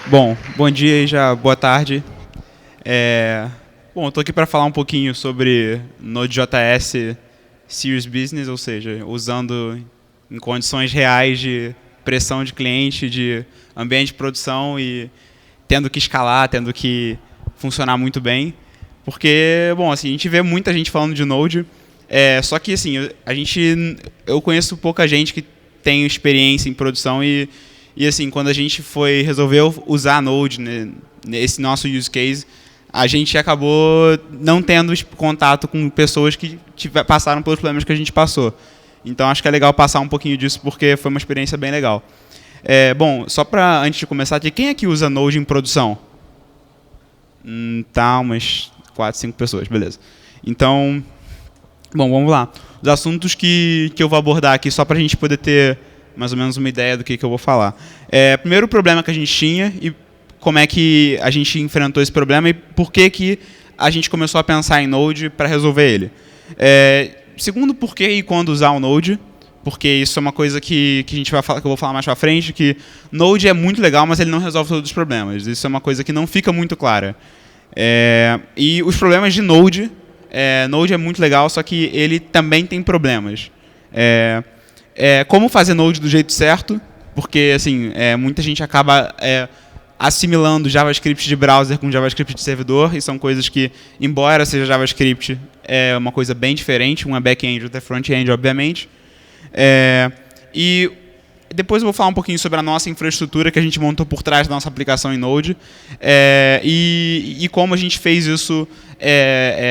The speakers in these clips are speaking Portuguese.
Bom dia e já boa tarde. Eu estou aqui para falar um pouquinho sobre Node.js Serious Business, ou seja, usando em condições reais de pressão de cliente, de ambiente de produção e tendo que escalar, tendo que funcionar muito bem. Porque, assim, a gente vê muita gente falando de Node, só que, assim, eu conheço pouca gente que tem experiência em produção e assim, quando a gente resolveu usar a Node, né, nesse nosso use case, a gente acabou não tendo contato com pessoas que passaram pelos problemas que a gente passou. Então acho que é legal passar um pouquinho disso porque foi uma experiência bem legal. Só para antes de começar aqui, quem é que usa Node em produção? Tá, umas 4, 5 pessoas, beleza. Então, vamos lá. Os assuntos que eu vou abordar aqui, só para a gente poder ter mais ou menos uma ideia do que eu vou falar. Primeiro, o problema que a gente tinha e como é que a gente enfrentou esse problema e por que a gente começou a pensar em Node para resolver ele. Segundo, por que e quando usar o Node, porque isso é uma coisa que a gente vai falar, que eu vou falar mais para frente, que Node é muito legal, mas ele não resolve todos os problemas. Isso é uma coisa que não fica muito clara. E os problemas de Node, Node é muito legal, só que ele também tem problemas. Como fazer Node do jeito certo, porque assim, muita gente acaba assimilando JavaScript de browser com JavaScript de servidor, e são coisas que, embora seja JavaScript, é uma coisa bem diferente, uma back-end, outra front-end, obviamente. E depois eu vou falar um pouquinho sobre a nossa infraestrutura que a gente montou por trás da nossa aplicação em Node e como a gente fez isso.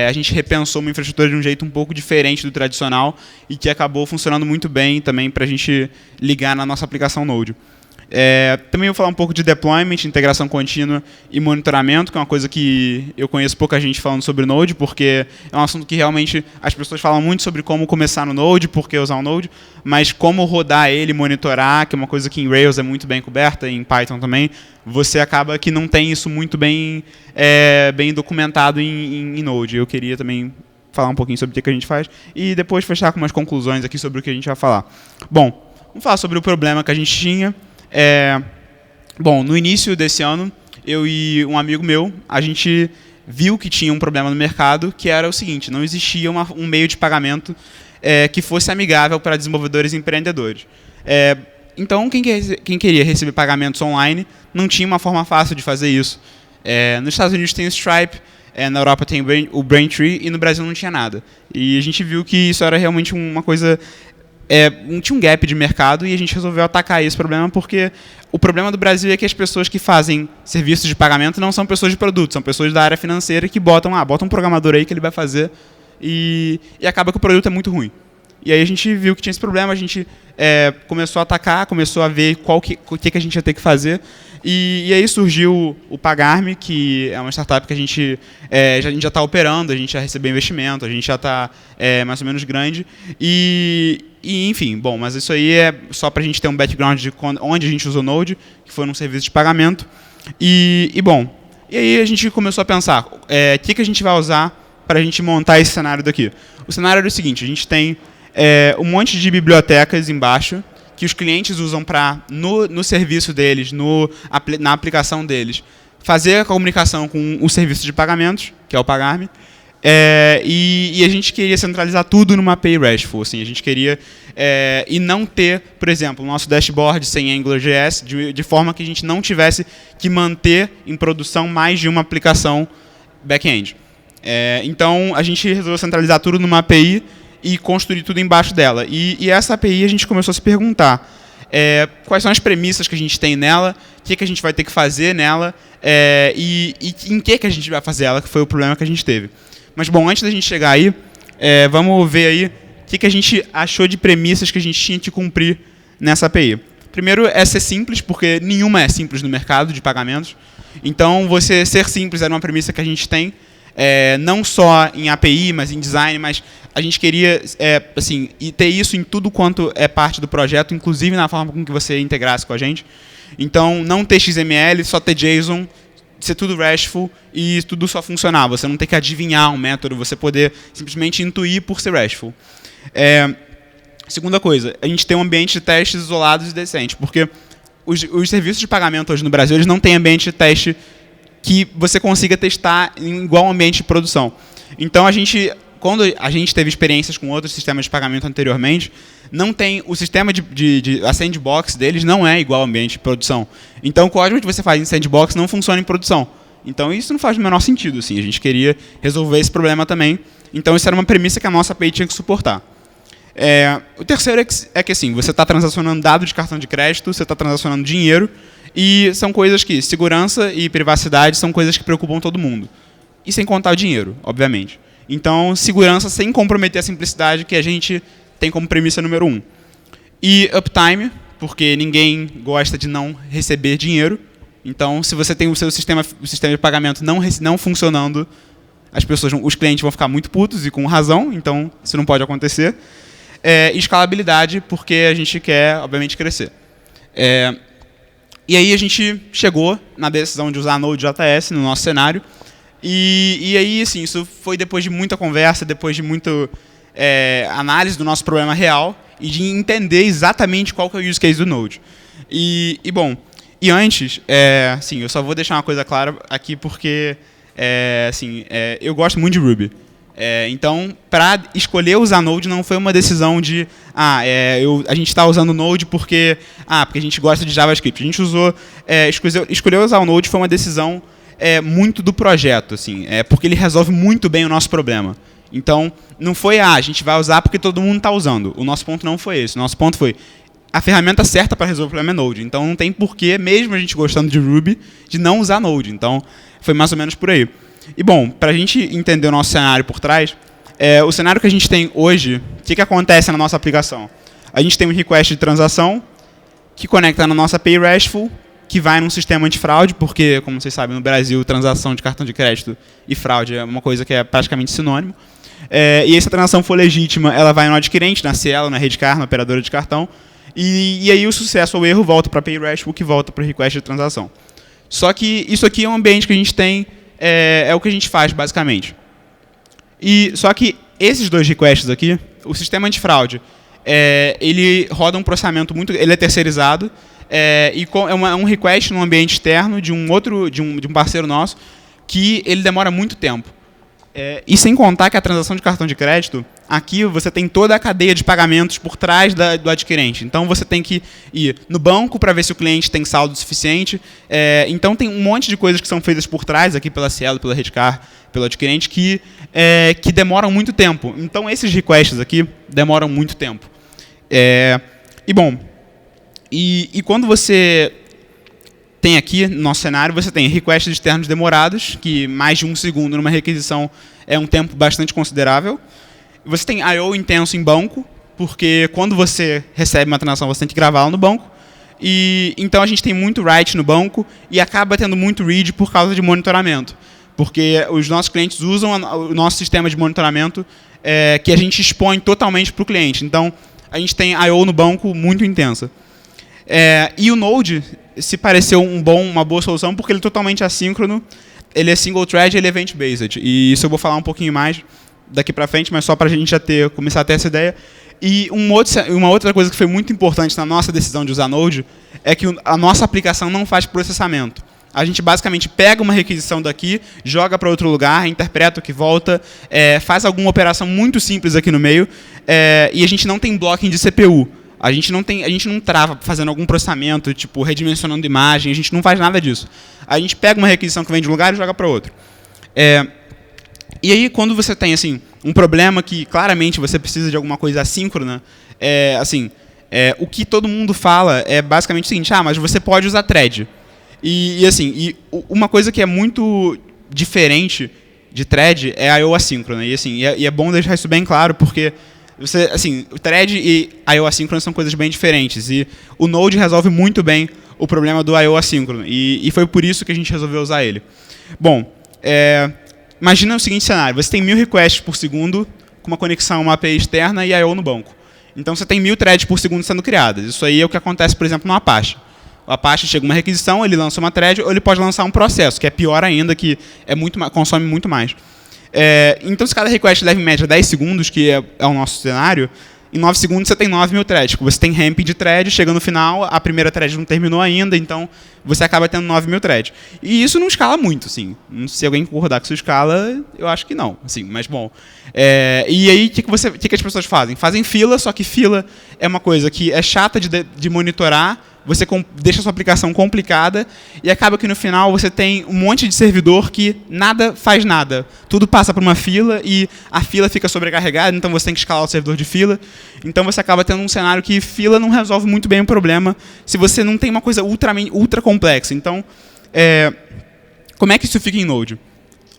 A gente repensou uma infraestrutura de um jeito um pouco diferente do tradicional e que acabou funcionando muito bem também para a gente ligar na nossa aplicação Node. Também vou falar um pouco de deployment, integração contínua e monitoramento, que é uma coisa que eu conheço pouca gente falando sobre Node, porque é um assunto que realmente as pessoas falam muito sobre como começar no Node, por que usar o Node, mas como rodar ele, monitorar, que é uma coisa que em Rails é muito bem coberta, e em Python também, você acaba que não tem isso muito bem documentado em Node. Eu queria também falar um pouquinho sobre o que a gente faz e depois fechar com umas conclusões aqui sobre o que a gente vai falar. Vamos falar sobre o problema que a gente tinha. No início desse ano, eu e um amigo meu, a gente viu que tinha um problema no mercado, que era o seguinte: não existia um meio de pagamento que fosse amigável para desenvolvedores e empreendedores. Então, quem queria receber pagamentos online não tinha uma forma fácil de fazer isso. Nos Estados Unidos tem o Stripe, na Europa tem o Braintree e no Brasil não tinha nada. E a gente viu que isso era realmente uma coisa... tinha um gap de mercado e a gente resolveu atacar esse problema porque o problema do Brasil é que as pessoas que fazem serviços de pagamento não são pessoas de produto, são pessoas da área financeira que bota um programador aí que ele vai fazer e acaba que o produto é muito ruim. E aí a gente viu que tinha esse problema, a gente começou a atacar, começou a ver o que a gente ia ter que fazer. E aí surgiu o Pagar.me, que é uma startup que a gente já está operando, a gente já recebeu investimento, a gente já está mais ou menos grande. Enfim, mas isso aí é só para a gente ter um background de onde a gente usou Node, que foi num serviço de pagamento. E aí a gente começou a pensar, o que a gente vai usar para a gente montar esse cenário daqui. O cenário é o seguinte: a gente tem um monte de bibliotecas embaixo que os clientes usam para, no serviço deles, na aplicação deles, fazer a comunicação com o serviço de pagamentos, que é o Pagar.me, e a gente queria centralizar tudo numa API RESTful. Assim, a gente queria e não ter, por exemplo, o nosso dashboard sem AngularJS, de forma que a gente não tivesse que manter em produção mais de uma aplicação back-end. Então, a gente resolveu centralizar tudo numa API e construir tudo embaixo dela. E essa API a gente começou a se perguntar quais são as premissas que a gente tem nela, o que a gente vai ter que fazer nela e em que a gente vai fazer ela, que foi o problema que a gente teve. Mas, antes da gente chegar aí, vamos ver aí o que a gente achou de premissas que a gente tinha que cumprir nessa API. Primeiro, é ser simples, porque nenhuma é simples no mercado de pagamentos. Então, você ser simples era uma premissa que a gente tem, não só em API, mas em design, mas a gente queria e ter isso em tudo quanto é parte do projeto, inclusive na forma com que você integrasse com a gente. Então, não ter XML, só ter JSON, ser tudo RESTful e tudo só funcionar. Você não ter que adivinhar um método, você poder simplesmente intuir por ser RESTful. Segunda coisa, a gente tem um ambiente de testes isolados e decente, porque os serviços de pagamento hoje no Brasil, eles não têm ambiente de teste que você consiga testar em igual ambiente de produção. Então, quando a gente teve experiências com outros sistemas de pagamento anteriormente, não tem o sistema a sandbox deles não é igual ao ambiente de produção. Então, o código que você faz em sandbox não funciona em produção. Então, isso não faz o menor sentido. Assim. A gente queria resolver esse problema também. Então, isso era uma premissa que a nossa API tinha que suportar. O terceiro é que assim, você está transacionando dados de cartão de crédito, você está transacionando dinheiro, e são coisas que, segurança e privacidade, são coisas que preocupam todo mundo. E sem contar o dinheiro, obviamente. Então, segurança sem comprometer a simplicidade que a gente tem como premissa número 1. E uptime, porque ninguém gosta de não receber dinheiro. Então, se você tem o seu sistema de pagamento não funcionando, os clientes vão ficar muito putos e com razão, então isso não pode acontecer. Escalabilidade, porque a gente quer, obviamente, crescer. E aí a gente chegou na decisão de usar Node.js no nosso cenário. E aí, assim, isso foi depois de muita conversa, depois de muita análise do nosso problema real e de entender exatamente qual que é o use case do Node. Bom, antes, assim, eu só vou deixar uma coisa clara aqui porque eu gosto muito de Ruby. Então, para escolher usar Node não foi uma decisão de a gente está usando Node porque a gente gosta de JavaScript. A gente escolheu usar o Node foi uma decisão muito do projeto, assim, porque ele resolve muito bem o nosso problema. Então, não foi a gente vai usar porque todo mundo está usando. O nosso ponto não foi esse. O nosso ponto foi a ferramenta certa para resolver o problema é Node. Então, não tem porquê, mesmo a gente gostando de Ruby, de não usar Node. Então, foi mais ou menos por aí. E, bom, para a gente entender o nosso cenário por trás, o cenário que a gente tem hoje, o que acontece na nossa aplicação? A gente tem um request de transação que conecta na nossa API RESTful, que vai num sistema antifraude, porque, como vocês sabem, no Brasil, transação de cartão de crédito e fraude é uma coisa que é praticamente sinônimo. E se a transação for legítima, ela vai no adquirente, na Cielo, na Redcar, na operadora de cartão, e aí o sucesso ou erro volta para a API RESTful, que volta para o request de transação. Só que isso aqui é um ambiente que a gente tem, é o que a gente faz, basicamente. Só que esses dois requests aqui, o sistema antifraude, ele roda um processamento ele é terceirizado, é um request num ambiente externo de um parceiro nosso, que ele demora muito tempo. E sem contar que a transação de cartão de crédito, aqui você tem toda a cadeia de pagamentos por trás do adquirente. Então você tem que ir no banco para ver se o cliente tem saldo suficiente. Então tem um monte de coisas que são feitas por trás, aqui pela Cielo, pela Redcar, pelo adquirente, que demoram muito tempo. Então esses requests aqui demoram muito tempo. Bom, quando você tem aqui no nosso cenário, você tem requests externos demorados, que mais de 1 segundo numa requisição é um tempo bastante considerável. Você tem I/O intenso em banco, porque quando você recebe uma transação, você tem que gravá-la no banco. Então a gente tem muito write no banco e acaba tendo muito read por causa de monitoramento. Porque os nossos clientes usam o nosso sistema de monitoramento que a gente expõe totalmente para o cliente. Então a gente tem I/O no banco muito intensa. E o Node se pareceu uma boa solução porque ele é totalmente assíncrono, ele é single thread, ele é event-based. E isso eu vou falar um pouquinho mais daqui para frente, mas só para a gente já começar a ter essa ideia. E uma outra coisa que foi muito importante na nossa decisão de usar Node é que a nossa aplicação não faz processamento. A gente basicamente pega uma requisição daqui, joga para outro lugar, interpreta o que volta, faz alguma operação muito simples aqui no meio, e a gente não tem blocking de CPU. A gente não trava fazendo algum processamento, tipo redimensionando imagem, a gente não faz nada disso. A gente pega uma requisição que vem de um lugar e joga para outro. E aí, quando você tem assim, um problema que claramente você precisa de alguma coisa assíncrona, o que todo mundo fala é basicamente o seguinte: mas você pode usar thread. Uma coisa que é muito diferente de thread é a I/O assíncrona. E é bom deixar isso bem claro, porque o thread e I/O assíncrono são coisas bem diferentes. E o Node resolve muito bem o problema do I/O assíncrono. E foi por isso que a gente resolveu usar ele. Bom, imagina o seguinte cenário. Você tem 1000 requests por segundo com uma conexão a uma API externa e I/O no banco. Então você tem 1000 threads por segundo sendo criadas. Isso aí é o que acontece, por exemplo, no Apache. O Apache chega uma requisição, ele lança uma thread, ou ele pode lançar um processo, que é pior ainda, que consome muito mais. Então, se cada request leva em média 10 segundos, que é o nosso cenário, em 9 segundos você tem 9.000 threads. Você tem ramping de thread, chega no final, a primeira thread não terminou ainda, então você acaba tendo 9.000 threads. E isso não escala muito, assim. Se alguém concordar que isso escala, eu acho que não, assim, mas bom. E aí, o que as pessoas fazem? Fazem fila, só que fila é uma coisa que é chata de monitorar, você deixa a sua aplicação complicada e acaba que no final você tem um monte de servidor que nada faz nada. Tudo passa por uma fila e a fila fica sobrecarregada, então você tem que escalar o servidor de fila. Então você acaba tendo um cenário que fila não resolve muito bem o problema se você não tem uma coisa ultra complexa. Então, como é que isso fica em Node?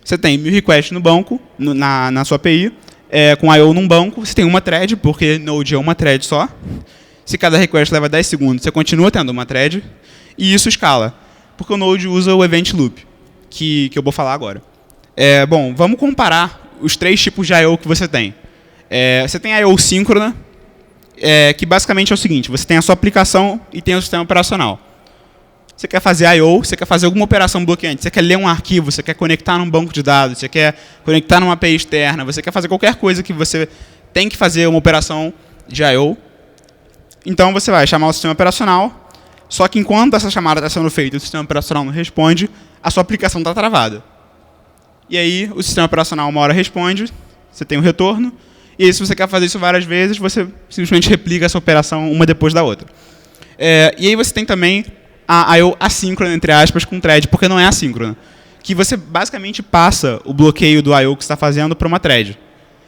Você tem 1.000 requests no banco, na sua API, com I/O num banco, você tem uma thread, porque Node é uma thread só. Se cada request leva 10 segundos, você continua tendo uma thread, e isso escala, porque o Node usa o Event Loop, que eu vou falar agora. Bom, vamos comparar os 3 tipos de I/O que você tem. Você tem I/O síncrona, que basicamente é o seguinte, você tem a sua aplicação e tem o sistema operacional. Você quer fazer I/O, você quer fazer alguma operação bloqueante, você quer ler um arquivo, você quer conectar num banco de dados, você quer conectar numa API externa, você quer fazer qualquer coisa que você tem que fazer uma operação de I/O. Então você vai chamar o sistema operacional, só que enquanto essa chamada está sendo feita e o sistema operacional não responde, a sua aplicação está travada. E aí o sistema operacional uma hora responde, você tem um retorno, e aí, se você quer fazer isso várias vezes, você simplesmente replica essa operação uma depois da outra. E aí você tem também a I/O assíncrona, entre aspas, com thread, porque não é assíncrona. Que você basicamente passa o bloqueio do I/O que você está fazendo para uma thread.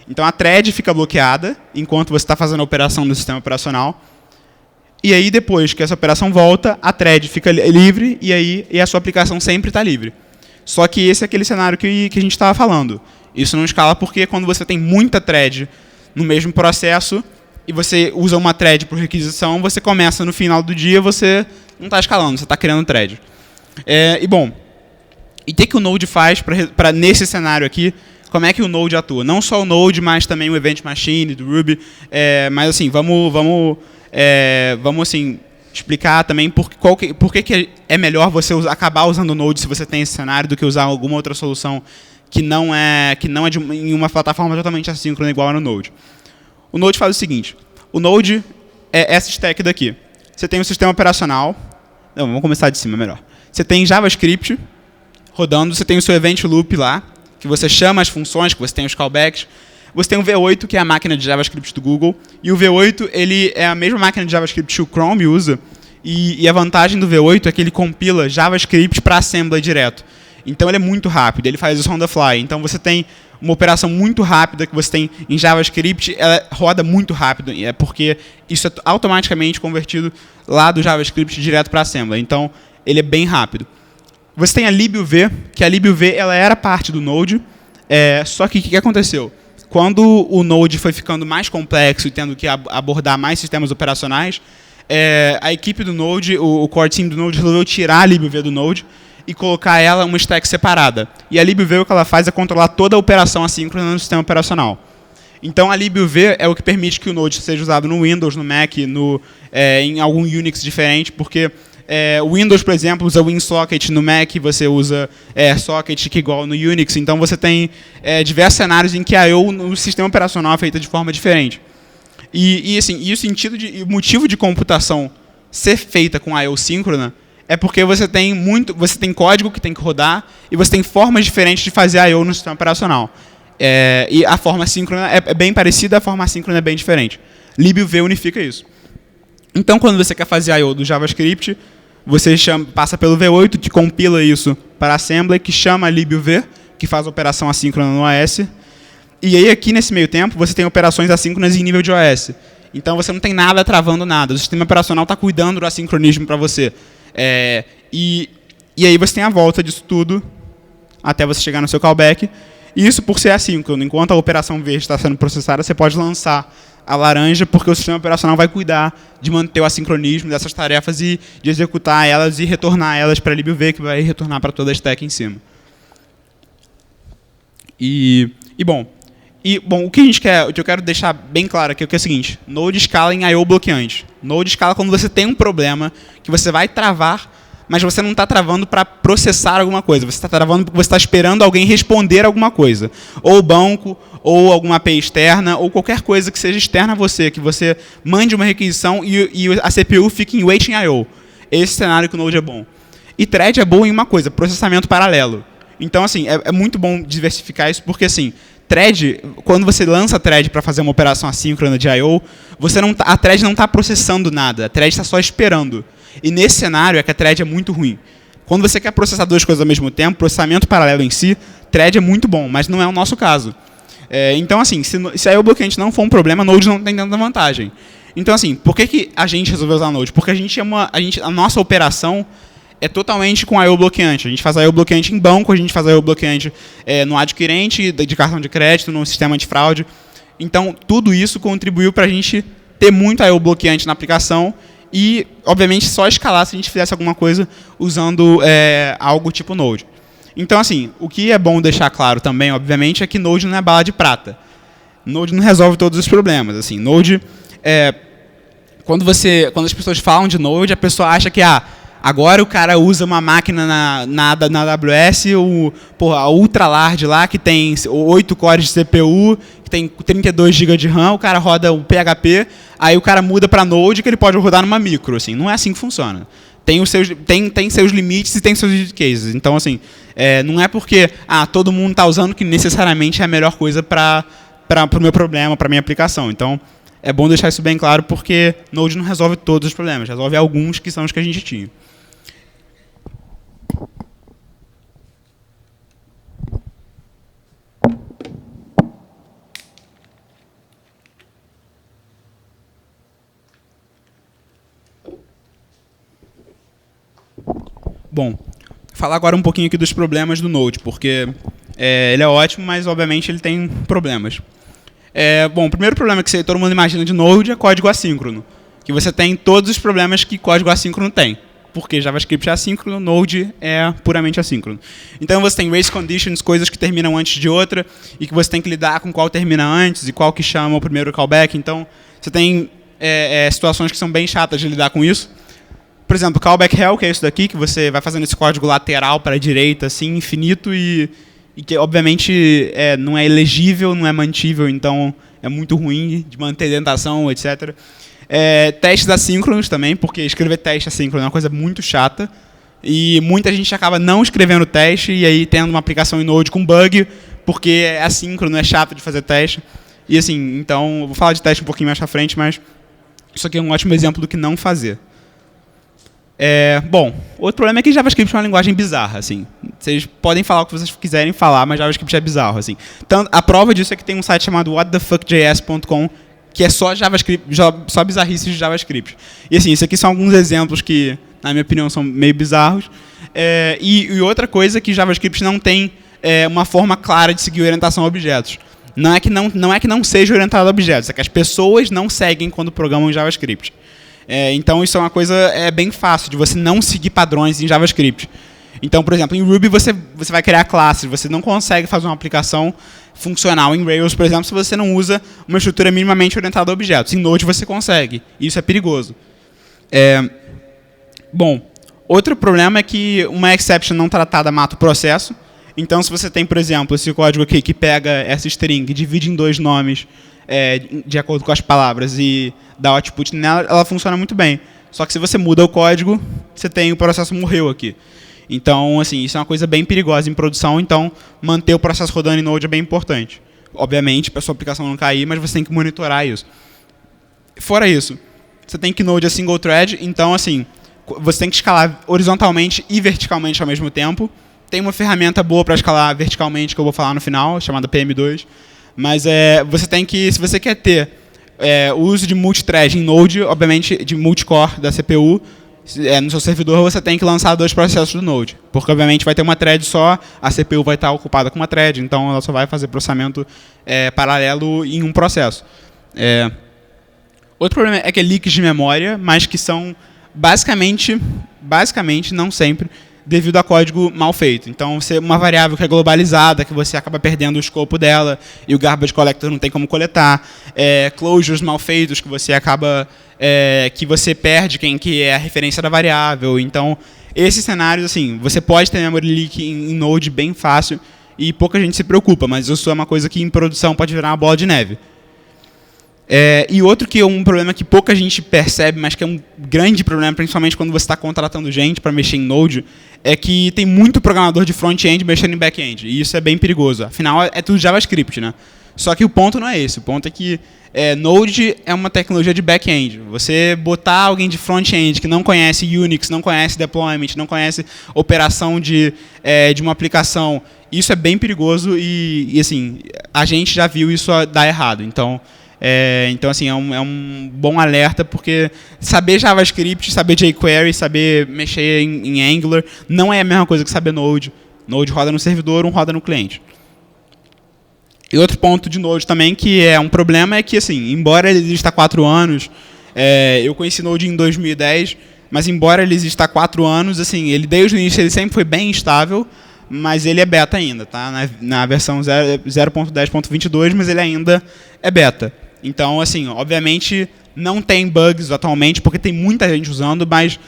Então a thread fica bloqueada enquanto você está fazendo a operação do sistema operacional. E aí, depois que essa operação volta, a thread fica livre e a sua aplicação sempre está livre. Só que esse é aquele cenário que a gente estava falando. Isso não escala porque quando você tem muita thread no mesmo processo e você usa uma thread por requisição, você começa no final do dia, você não está escalando, você está criando thread. Bom, e o que o Node faz para nesse cenário aqui, como é que o Node atua? Não só o Node, mas também o Event Machine do Ruby. Mas assim, vamos assim, explicar também por que é melhor você acabar usando o Node se você tem esse cenário do que usar alguma outra solução que não é em uma plataforma totalmente assíncrona igual no Node. O Node faz o seguinte, o Node é essa stack daqui. Você tem o sistema operacional, não, vamos começar de cima melhor. Você tem JavaScript rodando, você tem o seu Event Loop lá, que você chama as funções, que você tem os callbacks. Você tem o V8, que é a máquina de JavaScript do Google, e o V8 ele é a mesma máquina de JavaScript que o Chrome usa, e a vantagem do V8 é que ele compila JavaScript para Assembly direto. Então ele é muito rápido, ele faz isso on the fly. Então você tem uma operação muito rápida que você tem em JavaScript, ela roda muito rápido, porque isso é automaticamente convertido lá do JavaScript direto para Assembly. Então ele é bem rápido. Você tem a libuv, que a libuv ela era parte do Node, só que o que aconteceu? Quando o Node foi ficando mais complexo e tendo que abordar mais sistemas operacionais, a equipe do Node, o core team do Node, resolveu tirar a libuv do Node e colocar ela uma stack separada. E a libuv, o que ela faz é controlar toda a operação assíncrona no sistema operacional. Então a libuv é o que permite que o Node seja usado no Windows, no Mac, em algum Unix diferente, porque o Windows, por exemplo, usa WinSocket, no Mac você usa Socket, que é igual no Unix. Então você tem diversos cenários em que a I/O no sistema operacional é feita de forma diferente. Assim, o motivo de computação ser feita com I/O síncrona é porque você tem código que tem que rodar e você tem formas diferentes de fazer I/O no sistema operacional. E a forma síncrona é bem parecida, a forma assíncrona é bem diferente. libuv unifica isso. Então, quando você quer fazer I/O do JavaScript, você passa pelo V8, que compila isso para Assembly, que chama a libuv, que faz a operação assíncrona no OS. E aí, aqui nesse meio tempo, você tem operações assíncronas em nível de OS. Então, você não tem nada travando nada. O sistema operacional está cuidando do assincronismo para você. E aí você tem a volta disso tudo até você chegar no seu callback. E isso por ser assíncrono. Enquanto a operação verde está sendo processada, você pode lançar a laranja, porque o sistema operacional vai cuidar de manter o assincronismo dessas tarefas e de executar elas e retornar elas para a libuv, que vai retornar para toda a stack em cima. Bom, o que eu quero deixar bem claro aqui é o seguinte: Node escala em I/O bloqueante. Node escala quando você tem um problema que você vai travar mas você não está travando para processar alguma coisa. Você está travando porque você está esperando alguém responder alguma coisa. Ou o banco, ou alguma API externa, ou qualquer coisa que seja externa a você, que você mande uma requisição e a CPU fique em waiting I/O. Esse cenário que o Node é bom. E thread é bom em uma coisa, processamento paralelo. Então, assim, é muito bom diversificar isso, porque, assim, thread, quando você lança a thread para fazer uma operação assíncrona de I/O, a thread não está processando nada, a thread está só esperando. E nesse cenário é que a thread é muito ruim. Quando você quer processar duas coisas ao mesmo tempo, processamento paralelo em si, thread é muito bom, mas não é o nosso caso. Então, assim, se a I/O bloqueante não for um problema, Node não tem tanta vantagem. Então, assim, por que a gente resolveu usar Node? Porque a nossa operação é totalmente com I/O bloqueante. A gente faz I/O bloqueante em banco, a gente faz I/O bloqueante no adquirente de cartão de crédito, no sistema de fraude. Então, tudo isso contribuiu para a gente ter muito I/O bloqueante na aplicação e, obviamente, só escalar se a gente fizesse alguma coisa usando algo tipo Node. Então, assim, o que é bom deixar claro também, obviamente, é que Node não é bala de prata. Node não resolve todos os problemas. Assim, Node, quando as pessoas falam de Node, a pessoa acha que agora o cara usa uma máquina na AWS, a ultra large lá, que tem 8 cores de CPU, que tem 32 GB de RAM, o cara roda o PHP, aí o cara muda para Node, que ele pode rodar numa micro. Assim, não é assim que funciona. Tem seus limites e tem seus use cases. Então, assim, não é porque todo mundo está usando que necessariamente é a melhor coisa para o meu problema, para a minha aplicação. Então, é bom deixar isso bem claro, porque Node não resolve todos os problemas, resolve alguns que são os que a gente tinha. Bom, falar agora um pouquinho aqui dos problemas do Node, porque ele é ótimo, mas obviamente ele tem problemas. Bom, o primeiro problema que todo mundo imagina de Node é código assíncrono, que você tem todos os problemas que código assíncrono tem, porque JavaScript é assíncrono, Node é puramente assíncrono. Então você tem race conditions, coisas que terminam antes de outra, e que você tem que lidar com qual termina antes e qual que chama o primeiro callback. Então você tem situações que são bem chatas de lidar com isso. Por exemplo, callback hell, que é isso daqui, que você vai fazendo esse código lateral para a direita, assim, infinito, e que, obviamente, não é elegível, não é mantível, então é muito ruim de manter dentação, etc. Testes assíncronos também, porque escrever teste assíncrono é uma coisa muito chata, e muita gente acaba não escrevendo teste, e aí tendo uma aplicação em Node com bug, porque é assíncrono, é chato de fazer teste. E assim, então, eu vou falar de teste um pouquinho mais pra frente, mas isso aqui é um ótimo exemplo do que não fazer. Bom, outro problema é que JavaScript é uma linguagem bizarra, assim. Vocês podem falar o que vocês quiserem falar, mas JavaScript é bizarro, assim. Então, a prova disso é que tem um site chamado whatthefuckjs.com, que é só JavaScript, só bizarrices de JavaScript. E assim, isso aqui são alguns exemplos que, na minha opinião, são meio bizarros. E outra coisa é que JavaScript não tem uma forma clara de seguir orientação a objetos. Não é que não seja orientado a objetos, é que as pessoas não seguem quando programam em JavaScript. Então, isso é uma coisa bem fácil, de você não seguir padrões em JavaScript. Então, por exemplo, em Ruby você vai criar classes, você não consegue fazer uma aplicação funcional em Rails, por exemplo, se você não usa uma estrutura minimamente orientada a objetos. Em Node você consegue, e isso é perigoso. Bom, outro problema é que uma exception não tratada mata o processo. Então, se você tem, por exemplo, esse código aqui que pega essa string, divide em 2 nomes, de acordo com as palavras, e dá output nela, ela funciona muito bem. Só que se você muda o código, você tem o processo morreu aqui. Então, assim, isso é uma coisa bem perigosa em produção, então manter o processo rodando em Node é bem importante. Obviamente, para a sua aplicação não cair, mas você tem que monitorar isso. Fora isso, você tem que Node é single thread, então, assim, você tem que escalar horizontalmente e verticalmente ao mesmo tempo. Tem uma ferramenta boa para escalar verticalmente, que eu vou falar no final, chamada PM2. Mas você tem que, se você quer ter o uso de multithread em Node, obviamente de multicore da CPU, no seu servidor você tem que lançar 2 processos do Node. Porque obviamente vai ter uma thread só, a CPU vai estar ocupada com uma thread, então ela só vai fazer processamento paralelo em um processo. Outro problema é que é leaks de memória, mas que são basicamente, não sempre, devido a código mal feito. Então, uma variável que é globalizada, que você acaba perdendo o escopo dela, e o garbage collector não tem como coletar. Closures mal feitos, que você acaba que você perde quem que é a referência da variável. Então, esses cenários, assim, você pode ter memory leak em Node bem fácil e pouca gente se preocupa, mas isso é uma coisa que em produção pode virar uma bola de neve. E outro que é um problema que pouca gente percebe, mas que é um grande problema, principalmente quando você está contratando gente para mexer em Node, é que tem muito programador de front-end mexendo em back-end. E isso é bem perigoso. Afinal, é tudo JavaScript, né? Só que o ponto não é esse. O ponto é que Node é uma tecnologia de back-end. Você botar alguém de front-end que não conhece Unix, não conhece deployment, não conhece operação de uma aplicação, isso é bem perigoso e assim, a gente já viu isso dar errado. Então, assim, é um bom alerta, porque saber JavaScript, saber jQuery, saber mexer em Angular, não é a mesma coisa que saber Node. Node roda no servidor, roda no cliente. E outro ponto de Node também, que é um problema, é que, assim, embora ele exista há 4 anos, eu conheci Node em 2010, mas embora ele exista há 4 anos, assim, ele desde o início ele sempre foi bem estável, mas ele é beta ainda, tá? Na versão 0.10.22, mas ele ainda é beta. Então, assim, obviamente não tem bugs atualmente, porque tem muita gente usando, mas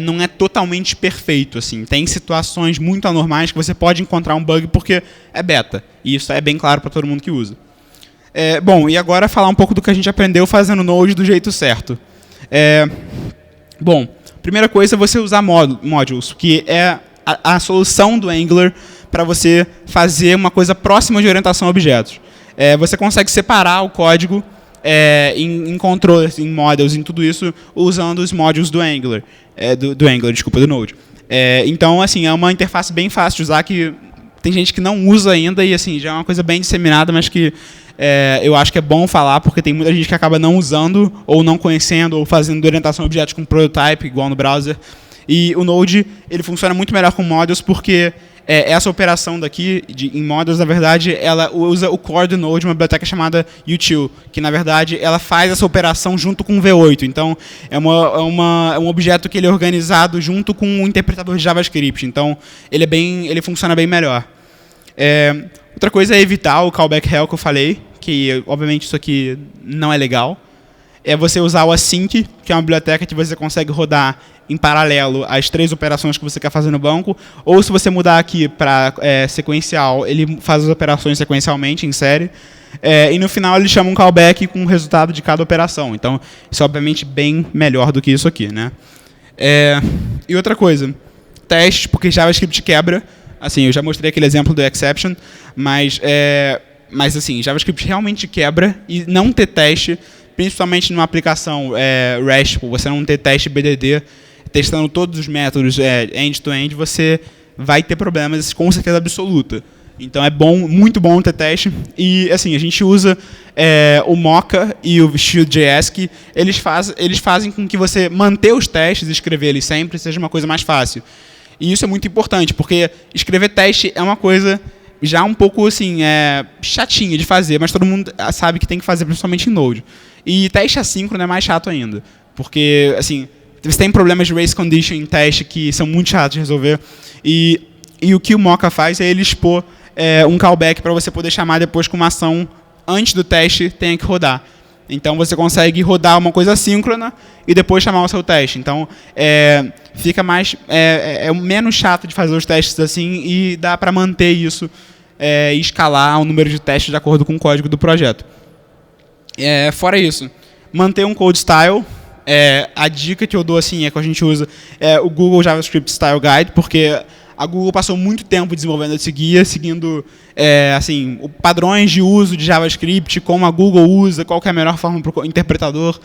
não é totalmente perfeito. Assim. Tem situações muito anormais que você pode encontrar um bug porque é beta. E isso é bem claro para todo mundo que usa. Bom, e agora falar um pouco do que a gente aprendeu fazendo Node do jeito certo. Bom, primeira coisa é você usar modules, que é a solução do Angular para você fazer uma coisa próxima de orientação a objetos. Você consegue separar o código em controllers, em models, em tudo isso, usando os modules do Angular, do Node. Então, assim, é uma interface bem fácil de usar, que tem gente que não usa ainda, e assim, já é uma coisa bem disseminada, mas que eu acho que é bom falar, porque tem muita gente que acaba não usando, ou não conhecendo, ou fazendo orientação a objetos com prototype, igual no browser. E o Node, ele funciona muito melhor com modules, porque essa operação daqui, em modules, na verdade, ela usa o core do Node, uma biblioteca chamada util, que, na verdade, ela faz essa operação junto com o V8. Então, é um objeto que ele é organizado junto com o interpretador de JavaScript. Então, ele funciona bem melhor. Outra coisa é evitar o callback hell que eu falei, que, obviamente, isso aqui não é legal. É você usar o async, que é uma biblioteca que você consegue rodar em paralelo as 3 operações que você quer fazer no banco, ou se você mudar aqui para sequencial, ele faz as operações sequencialmente, em série, e no final ele chama um callback com o resultado de cada operação. Então, isso é obviamente bem melhor do que isso aqui, né? E outra coisa, testes, porque JavaScript quebra. Assim, eu já mostrei aquele exemplo do exception, mas assim, JavaScript realmente quebra, e não ter teste, principalmente numa aplicação REST, você não ter teste BDD, testando todos os métodos end-to-end, você vai ter problemas com certeza absoluta. Então é muito bom ter teste. E assim, a gente usa o Mocha e o Shield.js, que eles fazem com que você manter os testes e escrever eles sempre seja uma coisa mais fácil. E isso é muito importante, porque escrever teste é uma coisa já um pouco assim, chatinha de fazer, mas todo mundo sabe que tem que fazer, principalmente em Node. E teste assíncrono é mais chato ainda, porque assim, você tem problemas de race condition em teste que são muito chatos de resolver, e o que o Mocha faz é ele expor um callback para você poder chamar depois com uma ação antes do teste tenha que rodar. Então você consegue rodar uma coisa assíncrona e depois chamar o seu teste. Então fica mais menos chato de fazer os testes assim, e dá para manter isso e escalar o número de testes de acordo com o código do projeto. Fora isso, manter um code style. A dica que eu dou assim é que a gente usa o Google JavaScript Style Guide, porque a Google passou muito tempo desenvolvendo esse guia, seguindo assim, padrões de uso de JavaScript, como a Google usa, qual que é a melhor forma para o interpretador.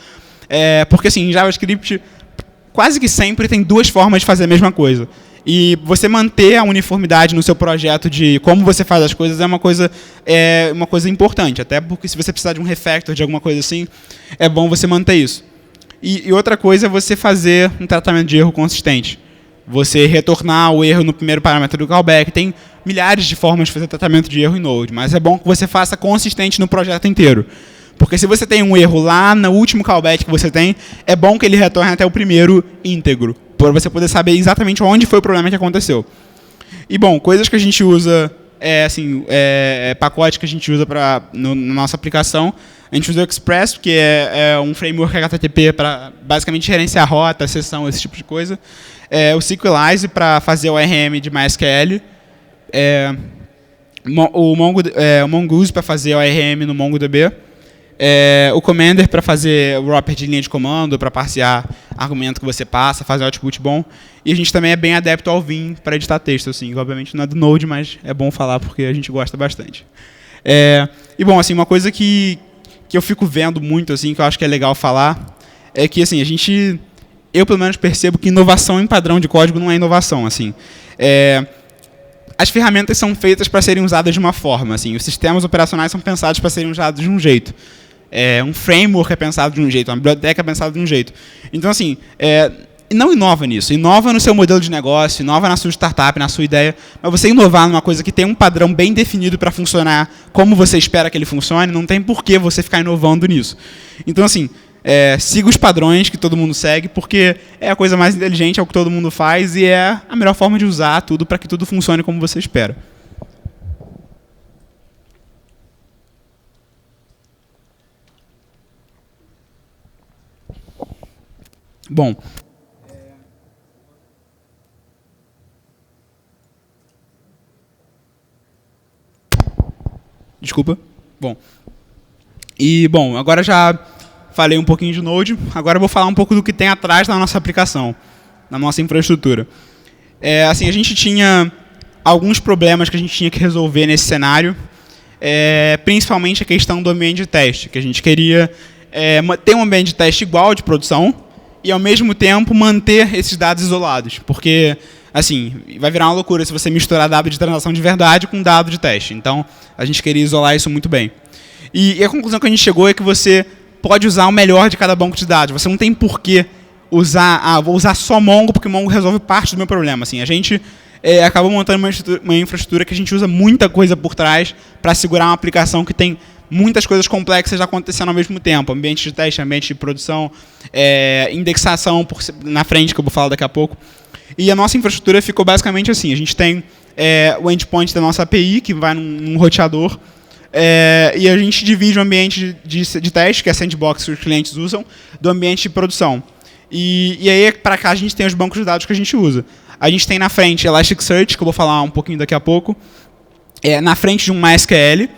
Porque assim, em JavaScript, quase que sempre tem 2 formas de fazer a mesma coisa. E você manter a uniformidade no seu projeto de como você faz as coisas é uma coisa importante. Até porque se você precisar de um refactor, de alguma coisa assim, é bom você manter isso. E outra coisa é você fazer um tratamento de erro consistente. Você retornar o erro no primeiro parâmetro do callback. Tem milhares de formas de fazer tratamento de erro em Node, mas é bom que você faça consistente no projeto inteiro. Porque se você tem um erro lá no último callback que você tem, é bom que ele retorne até o primeiro íntegro, para você poder saber exatamente onde foi o problema que aconteceu. E, bom, coisas que a gente usa, pacote que a gente usa na nossa aplicação. A gente usa o Express, que é um framework HTTP para basicamente gerenciar rota, sessão, esse tipo de coisa. o Sequelize para fazer o ORM de MySQL, o Mongoose para fazer o ORM no MongoDB, o Commander para fazer o wrapper de linha de comando, para parsear argumento que você passa, fazer output bom. E a gente também é bem adepto ao Vim para editar texto, assim. Obviamente não é do Node, mas é bom falar porque a gente gosta bastante. E bom, assim, uma coisa que eu fico vendo muito, assim, que eu acho que é legal falar, é que assim, eu pelo menos percebo que inovação em padrão de código não é inovação, assim. As ferramentas são feitas para serem usadas de uma forma, assim. Os sistemas operacionais são pensados para serem usados de um jeito. Um framework é pensado de um jeito, uma biblioteca é pensada de um jeito. Então, assim, não inova nisso. Inova no seu modelo de negócio, inova na sua startup, na sua ideia. Mas você inovar numa coisa que tem um padrão bem definido para funcionar como você espera que ele funcione, não tem por que você ficar inovando nisso. Então, assim, siga os padrões que todo mundo segue, porque é a coisa mais inteligente, é o que todo mundo faz e é a melhor forma de usar tudo para que tudo funcione como você espera. Bom, desculpa. Bom, agora já falei um pouquinho de Node, agora eu vou falar um pouco do que tem atrás da nossa aplicação, da nossa infraestrutura. Assim, a gente tinha alguns problemas que a gente tinha que resolver nesse cenário, principalmente a questão do ambiente de teste, que a gente queria ter um ambiente de teste igual ao de produção e, ao mesmo tempo, manter esses dados isolados, porque assim, vai virar uma loucura se você misturar dado de transação de verdade com dado de teste. Então, a gente queria isolar isso muito bem. E a conclusão que a gente chegou é que você pode usar o melhor de cada banco de dados. Você não tem por que vou usar só Mongo, porque Mongo resolve parte do meu problema. Assim, a gente acabou montando uma infraestrutura que a gente usa muita coisa por trás para segurar uma aplicação que tem muitas coisas complexas acontecendo ao mesmo tempo. Ambiente de teste, ambiente de produção, indexação na frente, que eu vou falar daqui a pouco. E a nossa infraestrutura ficou basicamente assim. A gente tem o endpoint da nossa API, que vai num roteador, e a gente divide o ambiente de teste, que é a sandbox que os clientes usam, do ambiente de produção. E aí, para cá, a gente tem os bancos de dados que a gente usa. A gente tem na frente Elasticsearch, que eu vou falar um pouquinho daqui a pouco, na frente de um MySQL,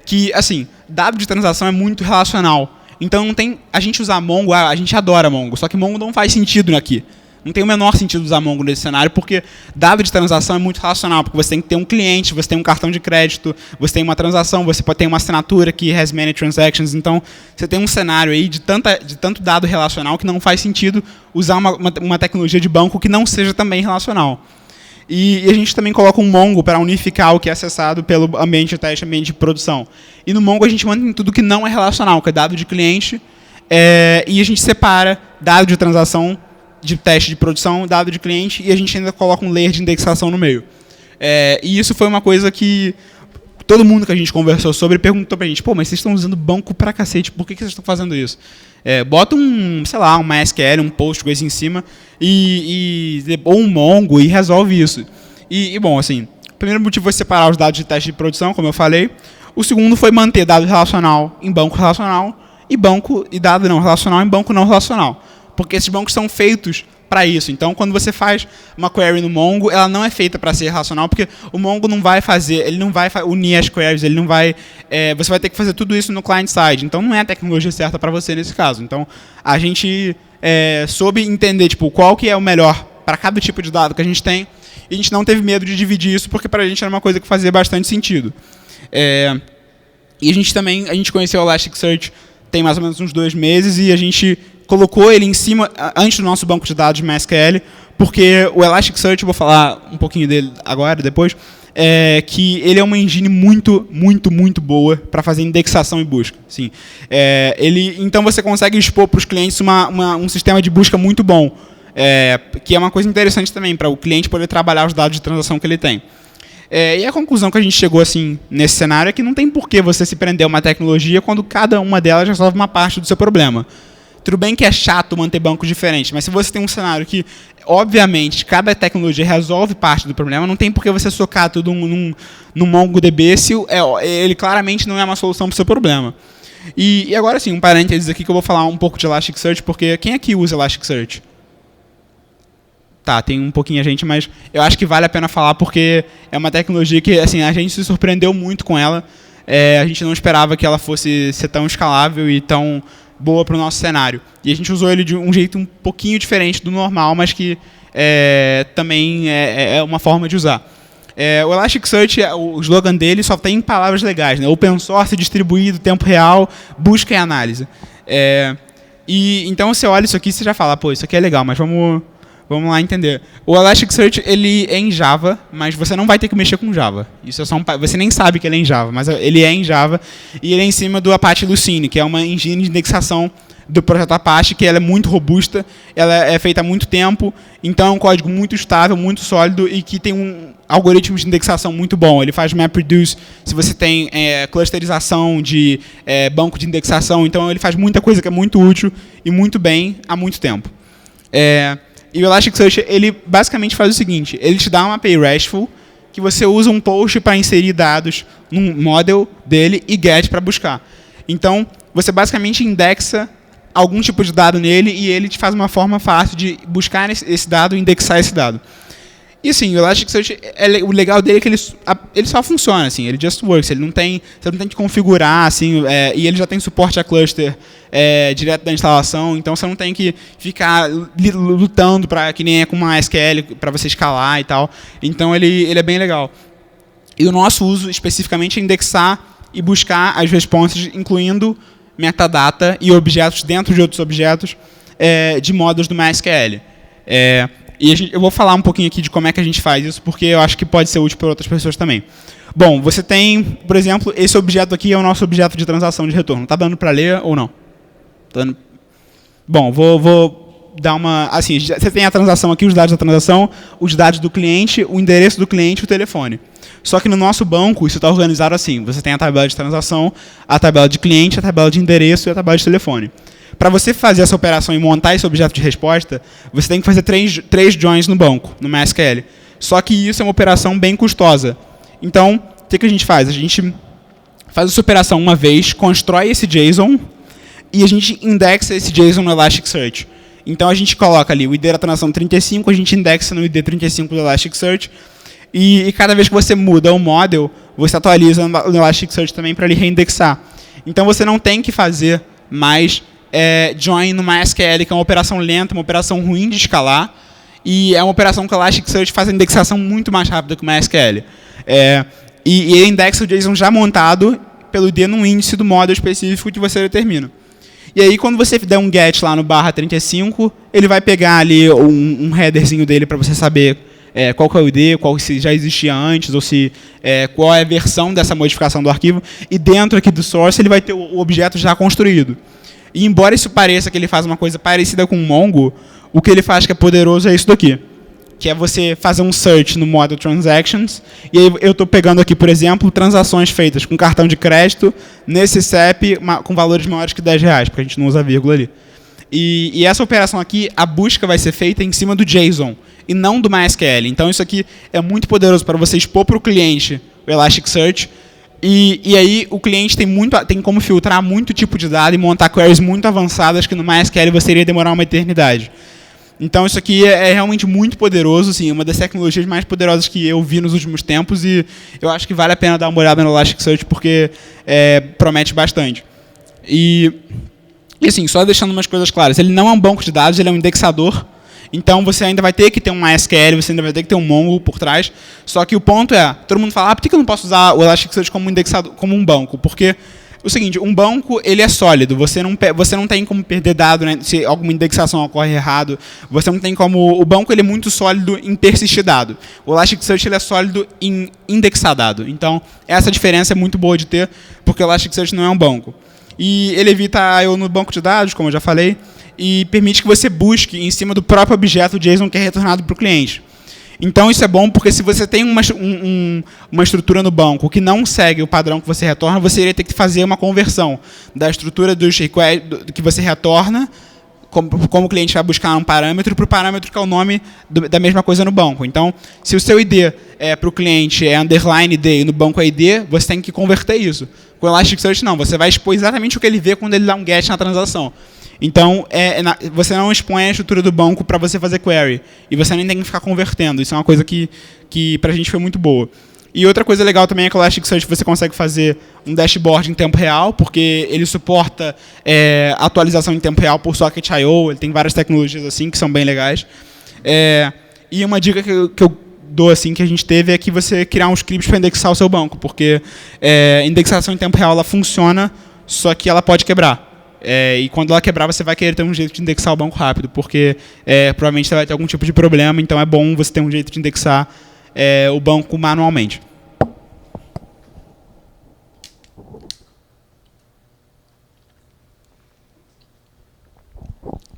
que, assim, dado de transação é muito relacional. Então, não tem, a gente usar Mongo, a gente adora Mongo, só que Mongo não faz sentido aqui. Não tem o menor sentido usar Mongo nesse cenário, porque dado de transação é muito relacional, porque você tem que ter um cliente, você tem um cartão de crédito, você tem uma transação, você pode ter uma assinatura que has many transactions, então você tem um cenário aí de tanto dado relacional que não faz sentido usar uma tecnologia de banco que não seja também relacional. E a gente também coloca um Mongo para unificar o que é acessado pelo ambiente de teste e ambiente de produção. E no Mongo a gente mantém tudo que não é relacional, que é dado de cliente, e a gente separa dado de transação de teste de produção, dado de cliente, e a gente ainda coloca um layer de indexação no meio. E isso foi uma coisa que todo mundo que a gente conversou sobre perguntou pra gente, pô, mas vocês estão usando banco pra cacete, por que vocês estão fazendo isso? Bota sei lá, um MySQL, um Postgres em cima, ou um Mongo, e resolve isso. Bom, assim, o primeiro motivo foi separar os dados de teste de produção, como eu falei. O segundo foi manter dado relacional em banco relacional, e dado não relacional em banco não relacional. Porque esses bancos são feitos para isso. Então, quando você faz uma query no Mongo, ela não é feita para ser relacional, porque o Mongo não vai ele não vai unir as queries, ele não vai, você vai ter que fazer tudo isso no client-side. Então, não é a tecnologia certa para você nesse caso. Então, a gente soube entender tipo, qual que é o melhor para cada tipo de dado que a gente tem, e a gente não teve medo de dividir isso, porque para a gente era uma coisa que fazia bastante sentido. E a gente conheceu o Elasticsearch tem mais ou menos uns 2 meses, e a gente colocou ele em cima, antes do nosso banco de dados de MySQL, porque o Elasticsearch, eu vou falar um pouquinho dele agora, depois, que ele é uma engine muito, muito, muito boa para fazer indexação e busca. Assim, então você consegue expor para os clientes um sistema de busca muito bom, que é uma coisa interessante também, para o cliente poder trabalhar os dados de transação que ele tem. E a conclusão que a gente chegou assim, nesse cenário é que não tem por que você se prender a uma tecnologia quando cada uma delas resolve uma parte do seu problema. Tudo bem que é chato manter bancos diferentes, mas se você tem um cenário que, obviamente, cada tecnologia resolve parte do problema, não tem por que você socar tudo num MongoDB se ele claramente não é uma solução para o seu problema. E agora sim, um parênteses aqui que eu vou falar um pouco de Elasticsearch, porque quem aqui usa Elasticsearch? Tá, tem um pouquinho a gente, mas eu acho que vale a pena falar porque é uma tecnologia que assim, a gente se surpreendeu muito com ela. A gente não esperava que ela fosse ser tão escalável e tão boa para o nosso cenário. E a gente usou ele de um jeito um pouquinho diferente do normal, mas que também é uma forma de usar. O Elasticsearch, o slogan dele só tem palavras legais, né? Open source, distribuído, tempo real, busca e análise. E então você olha isso aqui e você já fala, pô, isso aqui é legal, mas vamos lá entender. O Elasticsearch, ele é em Java, mas você não vai ter que mexer com Java. Isso é só você nem sabe que ele é em Java, mas ele é em Java e ele é em cima do Apache Lucene, que é uma engine de indexação do projeto Apache, que ela é muito robusta, ela é feita há muito tempo, então é um código muito estável, muito sólido e que tem um algoritmo de indexação muito bom. Ele faz MapReduce, se você tem clusterização de banco de indexação, então ele faz muita coisa que é muito útil e muito bem há muito tempo. E o Elasticsearch, ele basicamente faz o seguinte, ele te dá uma API RESTful, que você usa um post para inserir dados num model dele e get para buscar. Então, você basicamente indexa algum tipo de dado nele e ele te faz uma forma fácil de buscar esse dado e indexar esse dado. E assim, o Elasticsearch, o legal dele é que ele só funciona, assim, ele just works, você não tem que configurar, assim, e ele já tem suporte a cluster direto da instalação, então você não tem que ficar lutando que nem é com uma SQL para você escalar e tal. Então ele é bem legal. E o nosso uso especificamente é indexar e buscar as respostas, incluindo metadata e objetos dentro de outros objetos de módulos do MySQL. Eu vou falar um pouquinho aqui de como é que a gente faz isso, porque eu acho que pode ser útil para outras pessoas também. Bom, você tem, por exemplo, esse objeto aqui é o nosso objeto de transação de retorno. Está dando para ler ou não? Tá dando... Bom, vou dar uma... Assim, você tem a transação aqui, os dados da transação, os dados do cliente, o endereço do cliente e o telefone. Só que no nosso banco, isso está organizado assim. Você tem a tabela de transação, a tabela de cliente, a tabela de endereço e a tabela de telefone. Para você fazer essa operação e montar esse objeto de resposta, você tem que fazer três joins no banco, no MySQL. Só que isso é uma operação bem custosa. Então, o que a gente faz? A gente faz essa operação uma vez, constrói esse JSON e a gente indexa esse JSON no Elasticsearch. Então, a gente coloca ali o ID da transação 35, a gente indexa no ID 35 do Elasticsearch e cada vez que você muda o model, você atualiza no Elasticsearch também para ele reindexar. Então, você não tem que fazer mais join no MySQL, que é uma operação lenta, uma operação ruim de escalar, e é uma operação que o Elasticsearch faz a indexação muito mais rápida que o MySQL. E ele indexa o JSON já montado pelo ID num índice do model específico que você determina. E aí, quando você der um get lá no /35, ele vai pegar ali um headerzinho dele para você saber qual que é o ID, se já existia antes, ou qual é a versão dessa modificação do arquivo, e dentro aqui do source ele vai ter o objeto já construído. E embora isso pareça que ele faz uma coisa parecida com o Mongo, o que ele faz que é poderoso é isso daqui, que é você fazer um search no model transactions, e aí eu estou pegando aqui, por exemplo, transações feitas com cartão de crédito, nesse CEP, com valores maiores que R$10, porque a gente não usa vírgula ali. E essa operação aqui, a busca vai ser feita em cima do JSON, e não do MySQL. Então isso aqui é muito poderoso para você expor para o cliente o Elasticsearch, e aí o cliente tem como filtrar muito tipo de dado e montar queries muito avançadas que no MySQL você iria demorar uma eternidade. Então isso aqui é realmente muito poderoso, assim, uma das tecnologias mais poderosas que eu vi nos últimos tempos, e eu acho que vale a pena dar uma olhada no Elasticsearch porque promete bastante. E assim, só deixando umas coisas claras, ele não é um banco de dados, ele é um indexador. Então você ainda vai ter que ter um MySQL, você ainda vai ter que ter um Mongo por trás. Só que o ponto todo mundo fala, por que eu não posso usar o Elasticsearch como indexador, como um banco? Porque o seguinte, um banco ele é sólido, você não tem como perder dado, né, se alguma indexação ocorre errado, você não tem como, o banco ele é muito sólido em persistir dado. O Elasticsearch ele é sólido em indexar dado. Então essa diferença é muito boa de ter, porque o Elasticsearch não é um banco. E ele evita I/O no banco de dados, como eu já falei, e permite que você busque em cima do próprio objeto JSON que é retornado para o cliente. Então isso é bom porque se você tem uma estrutura no banco que não segue o padrão que você retorna, você iria ter que fazer uma conversão da estrutura dos requests que você retorna, como o cliente vai buscar um parâmetro, para o parâmetro que é o nome da mesma coisa no banco. Então, se o seu ID para o cliente é underline ID e no banco é ID, você tem que converter isso. Com o Elasticsearch não, você vai expor exatamente o que ele vê quando ele dá um get na transação. Então, você não expõe a estrutura do banco para você fazer query. E você nem tem que ficar convertendo. Isso é uma coisa que para a gente foi muito boa. E outra coisa legal também é que o Elasticsearch você consegue fazer um dashboard em tempo real, porque ele suporta atualização em tempo real por Socket.io. Ele tem várias tecnologias assim que são bem legais. E uma dica que eu dou assim que a gente teve é que você criar um script para indexar o seu banco, porque indexação em tempo real ela funciona, só que ela pode quebrar. E quando ela quebrar, você vai querer ter um jeito de indexar o banco rápido, porque provavelmente você vai ter algum tipo de problema, então é bom você ter um jeito de indexar o banco manualmente.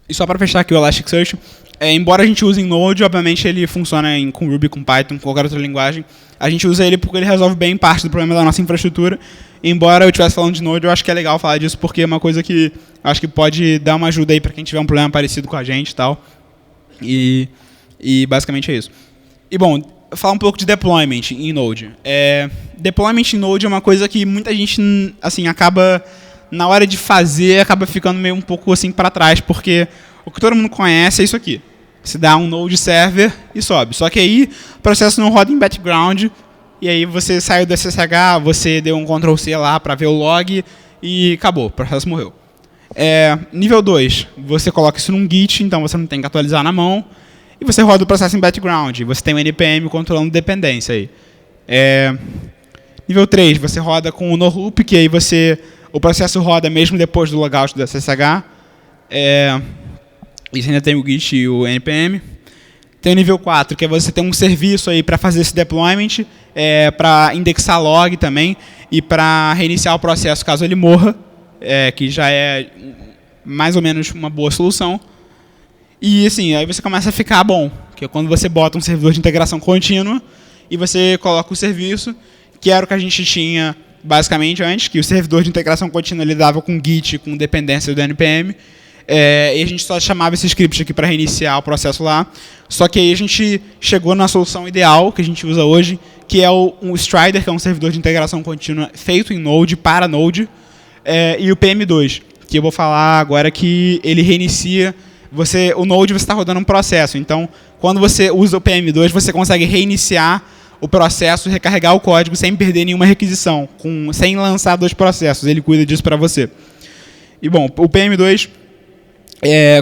E só para fechar aqui o Elasticsearch, embora a gente use em Node, obviamente ele funciona com Ruby, com Python, com qualquer outra linguagem. A gente usa ele porque ele resolve bem parte do problema da nossa infraestrutura. Embora eu estivesse falando de Node, eu acho que é legal falar disso, porque é uma coisa que acho que pode dar uma ajuda aí para quem tiver um problema parecido com a gente e tal. E basicamente é isso. E bom, falar um pouco de deployment em Node. Deployment em Node é uma coisa que muita gente assim, acaba, na hora de fazer, acaba ficando meio um pouco assim para trás, porque o que todo mundo conhece é isso aqui. Você dá um Node server e sobe. Só que aí o processo não roda em background, e aí você saiu do SSH, você deu um Ctrl+C lá para ver o log e acabou, o processo morreu. Nível 2, você coloca isso num Git, então você não tem que atualizar na mão, e você roda o processo em background. Você tem o NPM controlando dependência aí. Nível 3, você roda com o no-loop, que aí o processo roda mesmo depois do logout do SSH. E você ainda tem o Git e o NPM. Tem o nível 4, que é você ter um serviço aí para fazer esse deployment, para indexar log também, e para reiniciar o processo caso ele morra, que já é mais ou menos uma boa solução. E assim, aí você começa a ficar bom, que é quando você bota um servidor de integração contínua e você coloca o serviço, que era o que a gente tinha basicamente antes, que o servidor de integração contínua lidava com Git, com dependência do NPM, e a gente só chamava esse script aqui para reiniciar o processo lá. Só que aí a gente chegou na solução ideal que a gente usa hoje, que é o Strider, que é um servidor de integração contínua feito em Node, para Node, e o PM2, que eu vou falar agora que ele reinicia. O Node você está rodando um processo, então quando você usa o PM2, você consegue reiniciar o processo, recarregar o código sem perder nenhuma requisição, sem lançar 2 processos. Ele cuida disso para você. E bom, o PM2,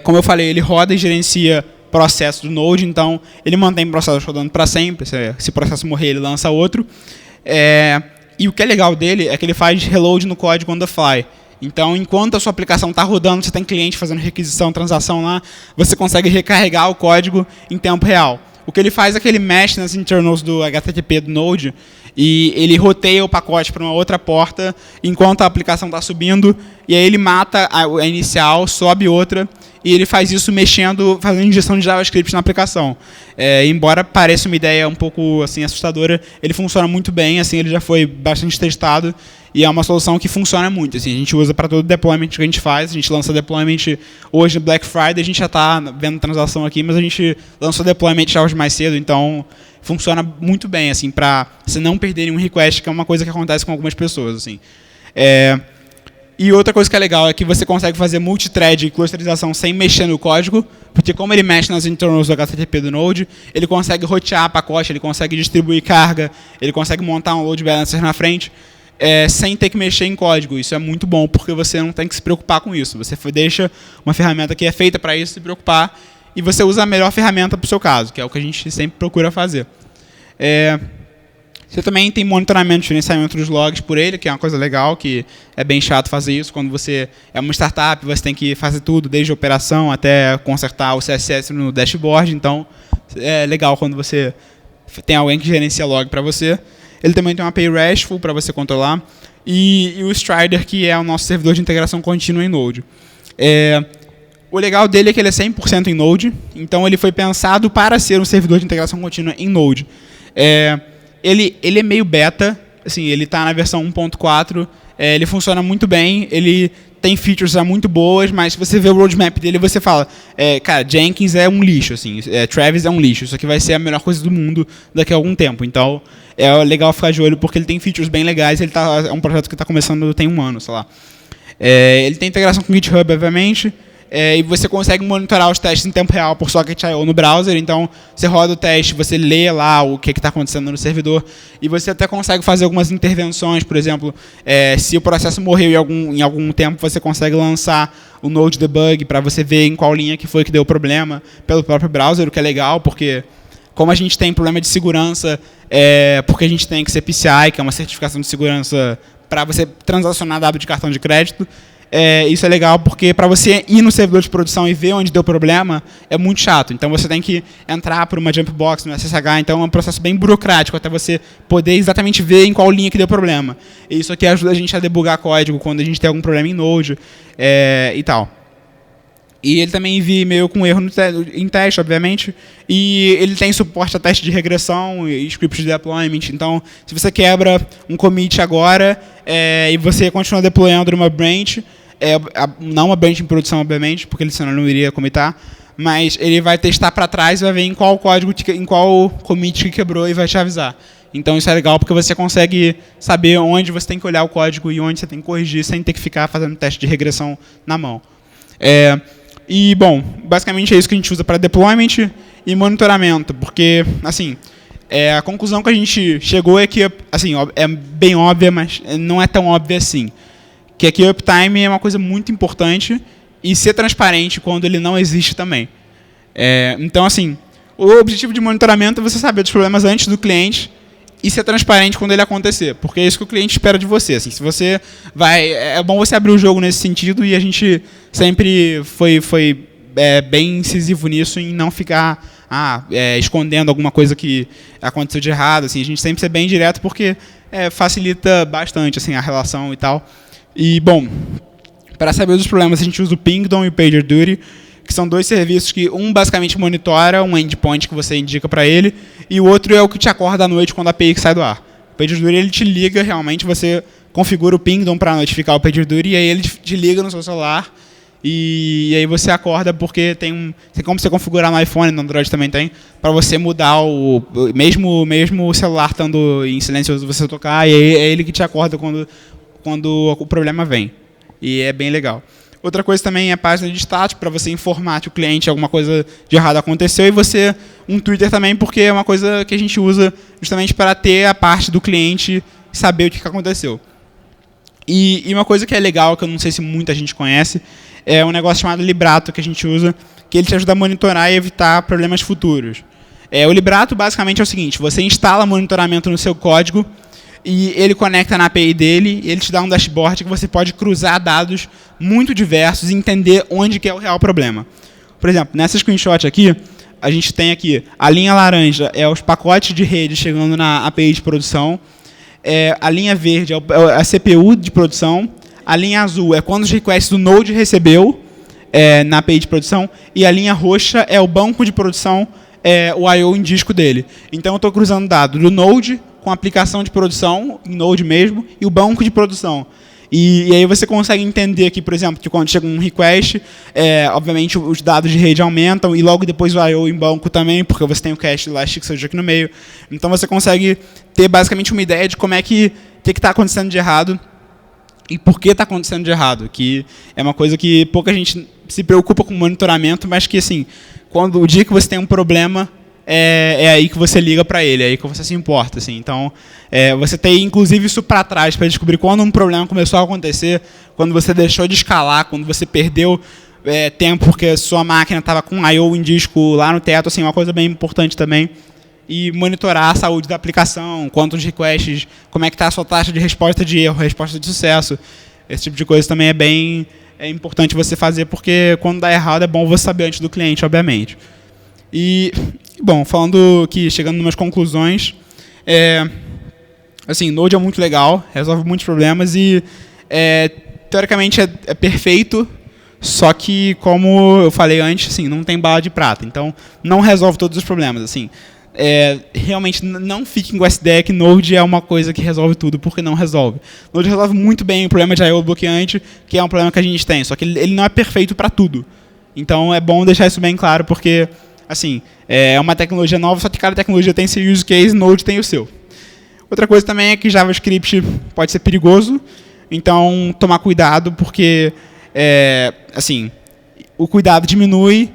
como eu falei, ele roda e gerencia processos do Node, então ele mantém o processo rodando para sempre. Se o processo morrer, ele lança outro. E o que é legal dele é que ele faz reload no código on the fly. Então, enquanto a sua aplicação está rodando, você tem cliente fazendo requisição, transação lá, você consegue recarregar o código em tempo real. O que ele faz é que ele mexe nas internals do HTTP do Node e ele roteia o pacote para uma outra porta enquanto a aplicação está subindo, e aí ele mata a inicial, sobe outra, e ele faz isso fazendo injeção de JavaScript na aplicação. Embora pareça uma ideia um pouco assim, assustadora, ele funciona muito bem, assim, ele já foi bastante testado, e é uma solução que funciona muito. Assim, a gente usa para todo deployment que a gente faz. A gente lança deployment hoje no Black Friday, a gente já está vendo transação aqui, mas a gente lançou deployment já hoje mais cedo, então funciona muito bem, assim, para você não perder nenhum request, que é uma coisa que acontece com algumas pessoas. Assim. E outra coisa que é legal é que você consegue fazer multithread e clusterização sem mexer no código, porque como ele mexe nas internals do HTTP do Node, ele consegue rotear pacote, ele consegue distribuir carga, ele consegue montar um load balancer na frente, sem ter que mexer em código. Isso é muito bom, porque você não tem que se preocupar com isso. Você deixa uma ferramenta que é feita para isso se preocupar, e você usa a melhor ferramenta para o seu caso, que é o que a gente sempre procura fazer. Você também tem monitoramento e gerenciamento dos logs por ele, que é uma coisa legal, que é bem chato fazer isso. Quando você é uma startup, você tem que fazer tudo, desde a operação até consertar o CSS no dashboard. Então, é legal quando você tem alguém que gerencia log para você. Ele também tem uma API RESTful para você controlar. E o Strider, que é o nosso servidor de integração contínua em Node. O legal dele é que ele é 100% em Node. Então, ele foi pensado para ser um servidor de integração contínua em Node. Ele é meio beta, assim, ele está na versão 1.4, ele funciona muito bem, ele tem features já muito boas, mas se você vê o roadmap dele, você fala, cara, Jenkins é um lixo, assim, Travis é um lixo, isso aqui vai ser a melhor coisa do mundo daqui a algum tempo. Então, é legal ficar de olho, porque ele tem features bem legais, é um projeto que está começando tem 1 ano, sei lá. Ele tem integração com GitHub, obviamente, e você consegue monitorar os testes em tempo real por Socket.io no browser. Então, você roda o teste, você lê lá o que está acontecendo no servidor, e você até consegue fazer algumas intervenções. Por exemplo, se o processo morreu em algum tempo, você consegue lançar o Node Debug para você ver em qual linha que foi que deu o problema pelo próprio browser, o que é legal, porque como a gente tem problema de segurança, porque a gente tem XPCI, que é uma certificação de segurança para você transacionar dado de cartão de crédito, isso é legal porque para você ir no servidor de produção e ver onde deu problema é muito chato. Então você tem que entrar por uma jump box no SSH, então é um processo bem burocrático até você poder exatamente ver em qual linha que deu problema. E isso aqui ajuda a gente a debugar código quando a gente tem algum problema em Node e tal. E ele também envia e-mail com erro em teste, obviamente. E ele tem suporte a teste de regressão e scripts de deployment. Então, se você quebra um commit agora e você continua deployando numa branch, não uma branch em produção, obviamente, porque ele senão não iria commitar, mas ele vai testar para trás e vai ver em qual código, em qual commit que quebrou e vai te avisar. Então isso é legal porque você consegue saber onde você tem que olhar o código e onde você tem que corrigir sem ter que ficar fazendo teste de regressão na mão. E, bom, basicamente é isso que a gente usa para deployment e monitoramento, porque, assim, a conclusão que a gente chegou é que, assim, é bem óbvia, mas não é tão óbvia assim, que aqui o uptime é uma coisa muito importante e ser transparente quando ele não existe também. Então, assim, o objetivo de monitoramento é você saber dos problemas antes do cliente e ser transparente quando ele acontecer, porque é isso que o cliente espera de você. Assim, se você é bom você abrir o jogo nesse sentido, e a gente sempre foi bem incisivo nisso, em não ficar escondendo alguma coisa que aconteceu de errado. Assim, a gente sempre ser bem direto, porque facilita bastante assim, a relação e tal. E, bom, para saber dos problemas, a gente usa o Pingdom e o PagerDuty, que são dois serviços que um basicamente monitora um endpoint que você indica para ele, e o outro é o que te acorda à noite quando a API sai do ar. O PagerDuty ele te liga, realmente, você configura o Pingdom para notificar o PagerDuty, e aí ele te liga no seu celular, e aí você acorda porque tem como você configurar no iPhone, no Android também tem, para você mudar mesmo o celular estando em silencioso, você tocar, e aí é ele que te acorda quando o problema vem. E é bem legal. Outra coisa também é a página de status, para você informar que o cliente alguma coisa de errado aconteceu, e um Twitter também, porque é uma coisa que a gente usa justamente para ter a parte do cliente e saber o que aconteceu. E uma coisa que é legal, que eu não sei se muita gente conhece, é um negócio chamado Librato, que a gente usa, que ele te ajuda a monitorar e evitar problemas futuros. O Librato basicamente é o seguinte: você instala monitoramento no seu código, e ele conecta na API dele, e ele te dá um dashboard que você pode cruzar dados muito diversos e entender onde que é o real problema. Por exemplo, nessa screenshot aqui, a gente tem aqui a linha laranja é os pacotes de rede chegando na API de produção, a linha verde é a CPU de produção, a linha azul é quando os requests do Node recebeu na API de produção, e a linha roxa é o banco de produção, o I/O em disco dele. Então eu estou cruzando dados do Node com a aplicação de produção, em Node mesmo, e o banco de produção. E aí você consegue entender que, por exemplo, que quando chega um request, obviamente os dados de rede aumentam, e logo depois o I/O em banco também, porque você tem o cache Elasticsearch aqui no meio. Então você consegue ter basicamente uma ideia de como que está acontecendo de errado e por que está acontecendo de errado, que é uma coisa que pouca gente se preocupa com monitoramento, mas que, assim, o dia que você tem um problema, é aí que você liga para ele, é aí que você se importa. Assim. Então, você tem, inclusive, isso para trás, para descobrir quando um problema começou a acontecer, quando você deixou de escalar, quando você perdeu tempo porque sua máquina estava com I/O em disco lá no teto, assim, uma coisa bem importante também. E monitorar a saúde da aplicação, quantos requests, como é que está a sua taxa de resposta de erro, resposta de sucesso. Esse tipo de coisa também é importante você fazer, porque quando dá errado é bom você saber antes do cliente, obviamente. E, bom, chegando em umas conclusões, assim, Node é muito legal, resolve muitos problemas e, teoricamente, é perfeito, só que, como eu falei antes, assim, não tem bala de prata, então não resolve todos os problemas. Assim, realmente não fiquem com essa ideia que Node é uma coisa que resolve tudo, porque não resolve. Node resolve muito bem o problema de I/O bloqueante, que é um problema que a gente tem, só que ele não é perfeito para tudo. Então é bom deixar isso bem claro, porque assim, é uma tecnologia nova, só que cada tecnologia tem seu use case, Node tem o seu. Outra coisa também é que JavaScript pode ser perigoso, então tomar cuidado, porque assim, o cuidado diminui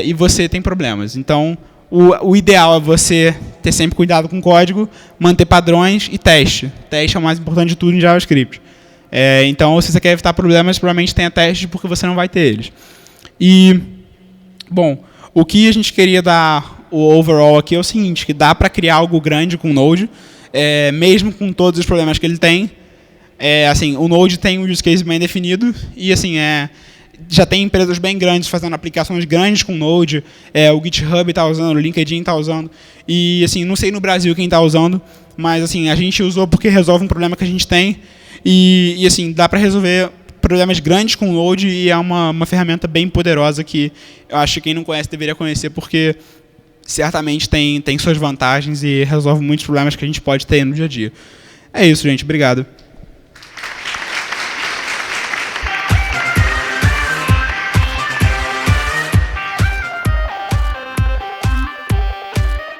e você tem problemas. Então, o ideal é você ter sempre cuidado com o código, manter padrões e teste. Teste é o mais importante de tudo em JavaScript. Então, se você quer evitar problemas, provavelmente tenha testes porque você não vai ter eles. E, bom, o que a gente queria dar o overall aqui é o seguinte, que dá para criar algo grande com o Node, mesmo com todos os problemas que ele tem. Assim, o Node tem um use case bem definido e assim, já tem empresas bem grandes fazendo aplicações grandes com Node, o GitHub está usando, o LinkedIn está usando, e assim, não sei no Brasil quem está usando, mas assim, a gente usou porque resolve um problema que a gente tem, e assim, dá para resolver problemas grandes com Node e é uma ferramenta bem poderosa que eu acho que quem não conhece deveria conhecer, porque certamente tem suas vantagens e resolve muitos problemas que a gente pode ter no dia a dia. É isso, gente. Obrigado.